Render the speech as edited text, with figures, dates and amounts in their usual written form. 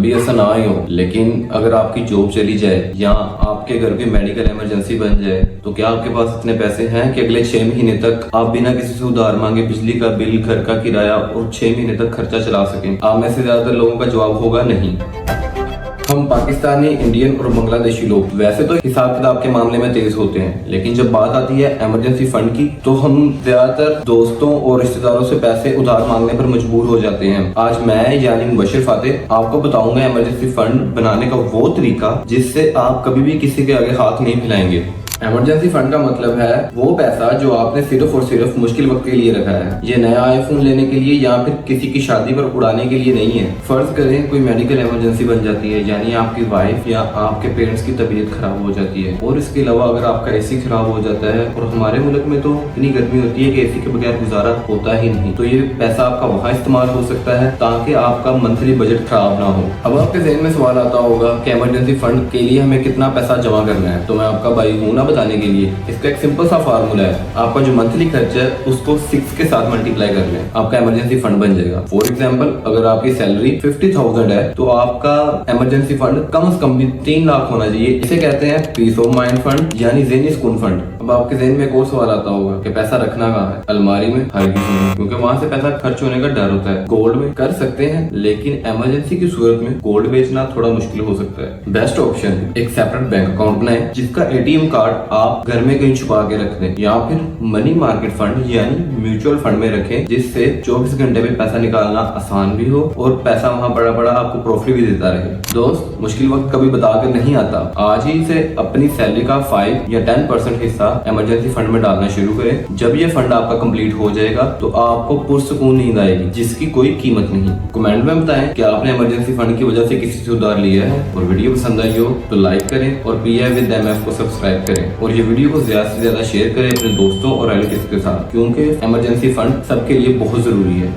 कभी ऐसा ना ही हो, लेकिन अगर आपकी जॉब चली जाए या आपके घर की मेडिकल इमरजेंसी बन जाए, तो क्या आपके पास इतने पैसे हैं कि अगले 6 महीने तक आप बिना किसी से उधार मांगे बिजली का बिल, घर का किराया और 6 महीने तक खर्चा चला सकें? आप में से ज्यादातर लोगों का जवाब होगा नहीं। हम पाकिस्तानी, इंडियन और बांग्लादेशी लोग वैसे तो हिसाब किताब के मामले में तेज होते हैं, लेकिन जब बात आती है इमरजेंसी फंड की तो हम ज्यादातर दोस्तों और रिश्तेदारों से पैसे उधार मांगने पर मजबूर हो जाते हैं। आज मैं यानी मुबशिर फातेह आपको बताऊंगा इमरजेंसी फंड बनाने का वो तरीका जिससे आप कभी भी किसी के आगे हाथ नहीं फैलाएंगे। इमरजेंसी फंड का मतलब है वो पैसा जो आपने सिर्फ और सिर्फ मुश्किल वक्त के लिए रखा है। ये नया आईफोन लेने के लिए या फिर किसी की शादी पर उड़ाने के लिए नहीं है। फर्ज करें कोई मेडिकल इमरजेंसी बन जाती है, यानी आपकी वाइफ या आपके पेरेंट्स की तबीयत खराब हो जाती है, और इसके अलावा अगर आपका एसी खराब हो जाता है, और हमारे मुल्क में तो इतनी गर्मी होती है कि एसी के बगैर गुजारा होता ही नहीं, तो ये पैसा आपका वहाँ इस्तेमाल हो सकता है ताकि आपका मंथली बजट खराब ना हो। अब आपके ज़हन में सवाल आता होगा कि इमरजेंसी फंड के लिए हमें कितना पैसा जमा करना है, तो मैं आपका भाई हूं ना बताने के लिए। इसका एक सिंपल सा फार्मूला है, आपका जो मंथली खर्चा है उसको 6 के साथ मल्टीप्लाई कर लें, आपका इमरजेंसी फंड बन जाएगा। फॉर एग्जांपल अगर आपकी सैलरी 50,000 है तो आपका इमरजेंसी फंड कम से कम भी 3 लाख होना चाहिए। इसे कहते हैं पीस ऑफ माइंड फंड यानी ज़हनी सुकून फंड। अब आपके ज़हन में एक और सवाल आता होगा कि पैसा रखना कहाँ है? अलमारी में? हरगिज़ नहीं, क्योंकि वहां से पैसा खर्च होने का डर होता है। गोल्ड में कर सकते हैं, लेकिन इमरजेंसी की सूरत में गोल्ड बेचना थोड़ा मुश्किल हो सकता है। बेस्ट ऑप्शन एक सेपरेट बैंक अकाउंट बनाएं जिसका एटीएम कार्ड आप घर में कहीं छुपा के रख दें, या फिर मनी मार्केट फंड यानी म्यूचुअल फंड में रखें, जिससे 24 घंटे में पैसा निकालना आसान भी हो और पैसा वहां पड़ा पड़ा आपको प्रॉफिट भी देता रहे। दोस्त, मुश्किल वक्त कभी बताकर नहीं आता। आज ही से अपनी सैलरी का 5 या 10% हिस्सा इमरजेंसी फंड में डालना शुरू करें। जब ये फंड आपका कंप्लीट हो जाएगा तो आपको पुरसुकून नींद आएगी जिसकी कोई कीमत नहीं। कमेंट में बताएं कि आपने इमरजेंसी फंड की वजह से किसी से उधार लिया है, और वीडियो पसंद आई हो तो लाइक करें और PI विद MF को सब्सक्राइब करें, और ये वीडियो को ज्यादा से ज्यादा शेयर करें अपने दोस्तों और रिलेटिव्स के साथ, क्योंकि इमरजेंसी फंड सबके लिए बहुत जरूरी है।